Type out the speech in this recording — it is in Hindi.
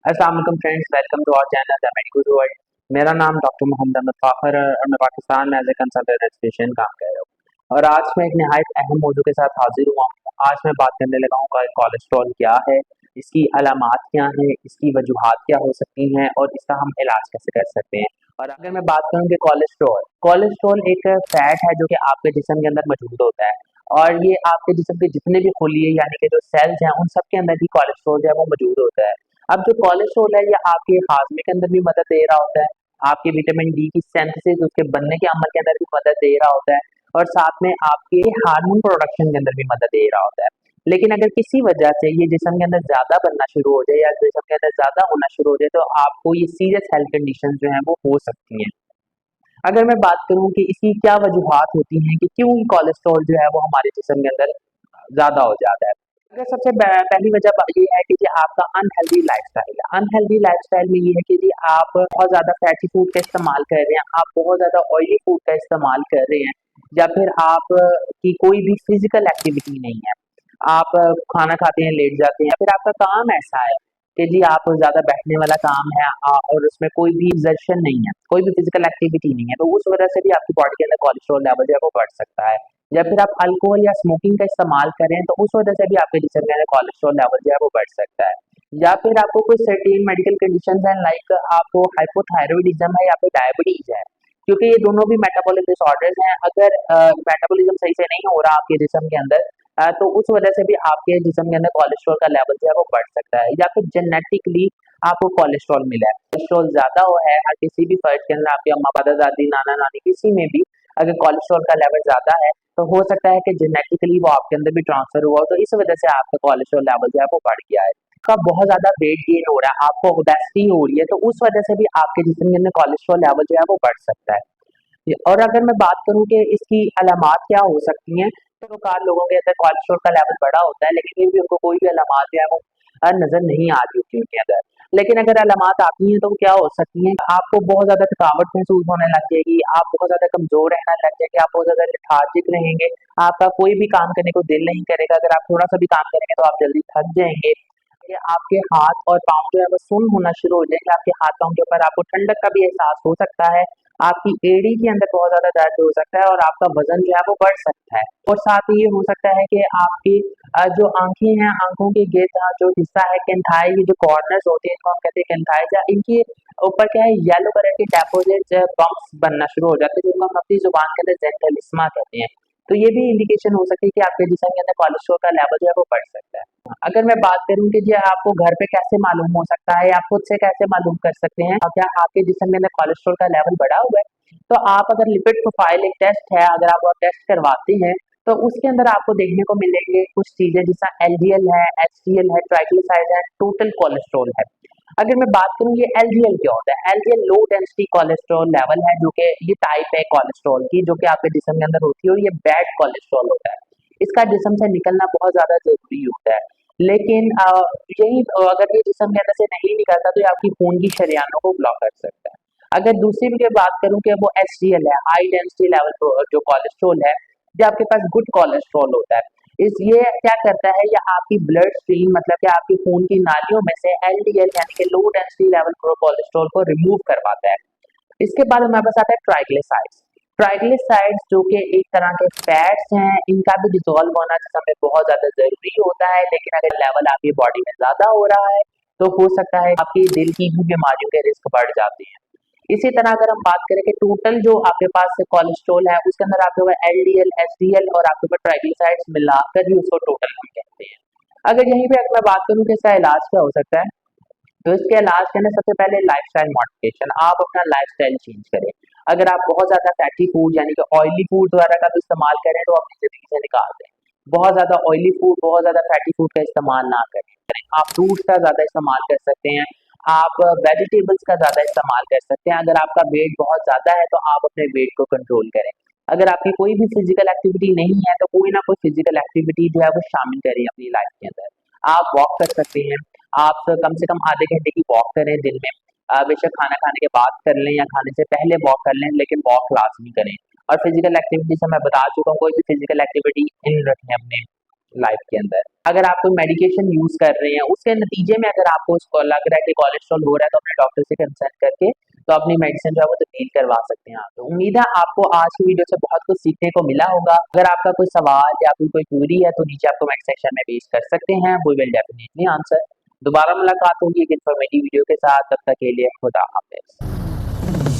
अस्सलाम वालेकुम friends, welcome to our channel the medical world. मेरा नाम डॉक्टर मोहम्मद अहमद फ़ाखर है और मैं पाकिस्तान में एज ए कंसल्टेंट रजिस्ट्रेशन काम कर रहा हूँ। और आज मैं एक नहायत अहम मौजू के साथ हाजिर हुआ हूँ। आज मैं बात करने लगा हूँ कोलेस्ट्रॉल क्या है, इसकी अलामात क्या हैं, इसकी वजूहात क्या हो सकती हैं और इसका हम इलाज कैसे कर सकते हैं। और अगर मैं बात करूँ कि कोलेस्ट्रॉल कोलेस्ट्रॉल एक फैट है जो कि आपके जिस्म के अंदर मौजूद होता है। और ये आपके जिस्म के जितने भी खुलिये यानी कि जो सेल्स हैं उन सब के अंदर भी कोलेस्ट्रॉल जो है वो मौजूद होता है। अब जो कोलेस्ट्रॉल है ये आपके हाजमे के अंदर भी मदद दे रहा होता है, आपके विटामिन डी की सिंथेसिस उसके बनने के अमल के अंदर भी मदद दे रहा होता है, और साथ में आपके हार्मोन प्रोडक्शन के अंदर भी मदद दे रहा होता है। लेकिन अगर किसी वजह से ये जिस्म के अंदर ज्यादा बनना शुरू हो जाए या जिस्म के अंदर ज्यादा होना शुरू हो जाए तो आपको ये सीरियस हेल्थ कंडीशन जो है वो हो सकती हैं। अगर मैं बात करूं कि इसकी क्या वजूहात होती हैं कि क्यों कोलेस्ट्रॉल जो है वो हमारे जिस्म के अंदर ज़्यादा हो जाता है। अगर सबसे पहली वजह ये है कि जी आपका अनहेल्दी लाइफस्टाइल है। अनहेल्दी लाइफस्टाइल में ये है कि जी आप बहुत ज़्यादा फैटी फूड का इस्तेमाल कर रहे हैं, आप बहुत ज़्यादा ऑयली फूड का इस्तेमाल कर रहे हैं, या फिर आप की कोई भी फिजिकल एक्टिविटी नहीं है। आप खाना खाते हैं, लेट जाते हैं, या फिर आपका काम ऐसा है कि जी आप ज़्यादा बैठने वाला काम है और उसमें कोई भी एक्सर्शन नहीं है, कोई भी फिजिकल एक्टिविटी नहीं है, तो उस वजह से भी आपकी बॉडी के अंदर कोलेस्ट्रॉल लेवल जो है वो बढ़ सकता है। या फिर आप अल्कोहल या स्मोकिंग का इस्तेमाल करें तो उस वजह से भी आपके जिस्म के अंदर कोलेस्ट्रॉल लेवल जो है वो बढ़ सकता है। या फिर आपको कोई सर्टेन मेडिकल कंडीशन है, लाइक आपको हाइपोथायरॉयडिज्म है या फिर डायबिटीज है, क्योंकि ये दोनों भी मेटाबॉलिक डिसऑर्डर्स हैं। अगर मेटाबॉलिज्म सही से नहीं हो रहा आपके जिस्म के अंदर तो उस वजह से भी आपके जिस्म के अंदर कोलेस्ट्रॉल का लेवल जो है वो बढ़ सकता है। या फिर जेनेटिकली आपको कोलेस्ट्रॉल मिला है, कोलेस्ट्रॉल ज्यादा हो है हर किसी भी फर्द के अंदर, आपके अम्मा दादा दादी नाना नानी किसी में भी अगर कोलेस्ट्रॉल का लेवल ज्यादा है तो हो सकता है कि जेनेटिकली वो आपके अंदर भी ट्रांसफर हुआ हो, तो इस वजह से आपका कोलेस्ट्रॉल लेवल जो है वो बढ़ गया है। आपका बहुत ज्यादा वेट गेन हो रहा है, आपको ओबेसिटी हो रही है, तो उस वजह से भी आपके जिस्म के अंदर कोलेस्ट्रॉल लेवल जो है वो बढ़ सकता है। और अगर मैं बात करूं कि इसकी अलामात क्या हो सकती हैं, तो कार लोगों के अंदर कोलेस्ट्रॉल का लेवल बढ़ा होता है लेकिन फिर भी उनको कोई भी अलामात जो है वो नजर नहीं आ रही होती उनके अंदर। लेकिन अगर अलामात आती हैं तो क्या हो सकती हैं, आपको बहुत ज्यादा थकावट महसूस होने लग जाएगी, आप बहुत ज्यादा कमजोर रहना लग जाएंगे, आप बहुत ज्यादा लेथार्जिक रहेंगे, आपका कोई भी काम करने को दिल नहीं करेगा, अगर आप थोड़ा सा भी काम करेंगे तो आप जल्दी थक जाएंगे, ये आपके हाथ और पाँव जो है वो सुन्न होना शुरू हो जाएंगे, आपके हाथ पाँव के ऊपर आपको ठंडक का भी एहसास हो सकता है, आपकी एड़ी के अंदर बहुत ज्यादा दर्द हो सकता है और आपका वजन जो है वो बढ़ सकता है। और साथ ही ये हो सकता है कि आपकी जो आंखें हैं, आंखों के गिर्द जो हिस्सा है केंथाई की जो कॉर्नर्स होते हैं इनको हम कहते हैं केंथाइज, इनके ऊपर क्या है येलो कलर के डेपोजिट बम्प्स बनना शुरू हो जाते हैं जिनको हम अपनी जुबान के अंदर जेंटलिस्मा कहते हैं। तो ये भी इंडिकेशन हो सकती है कि आपके जिस्म के अंदर कोलेस्ट्रॉल का लेवल जो है वो बढ़ सकता है। अगर मैं बात करूं कि जी आपको घर पे कैसे मालूम हो सकता है या खुद से कैसे मालूम कर सकते हैं क्या आपके जिस्म के अंदर कोलेस्ट्रॉल का लेवल बढ़ा हुआ है, तो आप अगर लिपिड प्रोफाइल एक टेस्ट है, अगर आप वो टेस्ट करवाते हैं तो उसके अंदर आपको देखने को मिलेंगे कुछ चीजें जैसा एलडीएल है, एचडीएल है, ट्राइग्लिसराइड है, टोटल कोलेस्ट्रॉल है। अगर मैं बात करूं ये एलडीएल क्या होता है, LDL low density cholesterol level है, जो कि ये टाइप है कोलेस्ट्रॉल की जो कि आपके जिस्म के अंदर होती है, और ये बैड कोलेस्ट्रॉल होता है। इसका जिस्म से निकलना बहुत ज्यादा जरूरी होता है। लेकिन अगर ये जिस्म के अंदर से नहीं निकलता तो ये आपकी खून की शरियानों को ब्लॉक कर सकता है। अगर दूसरी भी बात करूं कि वो एचडीएल है, हाई डेंसिटी लेवल जो कोलेस्ट्रॉल है, जो आपके पास गुड कोलेस्ट्रॉल होता है, इस ये क्या करता है, या आपकी ब्लड स्ट्रीम मतलब कि आपकी खून की नालियों में से एलडीएल यानी कि लो डेंसिटी लेवल कोलेस्ट्रॉल को रिमूव करवाता है। इसके बाद हमारे पास आता है ट्राइग्लिसराइड्स। ट्राइग्लिसराइड्स जो कि एक तरह के फैट्स हैं, इनका भी डिसॉल्व होना जिसमें हमें बहुत ज्यादा जरूरी होता है, लेकिन अगर लेवल आपकी बॉडी में ज्यादा हो रहा है तो हो सकता है आपकी दिल की भी बीमारियों के रिस्क बढ़ जाते हैं। इसी तरह अगर हम बात करें कि टोटल जो आपके पास कोलेस्ट्रॉल है उसके अंदर आपके पास एलडीएल, एचडीएल और आपके पास ट्राइग्लिसराइड्स मिलाकर ही उसको टोटल हम कहते हैं। अगर यहीं पे अगर मैं बात करूं कि इसका इलाज क्या हो सकता है, तो इसके इलाज के लिए सबसे पहले लाइफस्टाइल मॉडिफिकेशन, आप अपना लाइफस्टाइल चेंज करें। अगर आप बहुत ज्यादा फैटी फूड यानी कि ऑयली फूड वगैरह का भी इस्तेमाल करें तो अपनी जिंदगी से निकाल दें। बहुत ज्यादा ऑयली फूड, बहुत ज्यादा फैटी फूड का इस्तेमाल ना करें। आप फ्रूट्स का ज्यादा इस्तेमाल कर सकते हैं, आप वेजिटेबल्स का ज्यादा इस्तेमाल कर सकते हैं। अगर आपका वेट बहुत ज्यादा है तो आप अपने वेट को कंट्रोल करें। अगर आपकी कोई भी फिजिकल एक्टिविटी नहीं है तो कोई ना कोई फिजिकल एक्टिविटी जो है वो शामिल करें अपनी लाइफ के अंदर। आप वॉक कर सकते हैं, आप कम से कम आधे घंटे की वॉक करें दिन में। बेशक खाना खाने के बाद कर लें या खाने से पहले वॉक कर लें, लेकिन वॉक लाजमी करें। और फिजिकल एक्टिविटी से मैं बता चुका हूँ, कोई भी फिजिकल एक्टिविटी इन रखें अपने लाइफ के अंदर। अगर आप कोई मेडिकेशन यूज कर रहे हैं, उसके नतीजे में अगर आपको उसको लग रहा है कि कोलेस्ट्रॉल हो रहा है, तो अपने डॉक्टर से कंसल्ट करके तो अपनी मेडिसिन जो है वो तब्दील करवा सकते हैं आप। तो उम्मीद है आपको आज की वीडियो से बहुत कुछ सीखने को मिला होगा। अगर आपका कोई सवाल या कोई क्वेरी है तो नीचे आप कमेंट सेक्शन में पेश कर सकते हैं, वी विल डेफिनेटली आंसर। दोबारा मुलाकात होगी एक इन्फॉर्मेटिव वीडियो के साथ, तब तक के लिए खुदा हाफिज।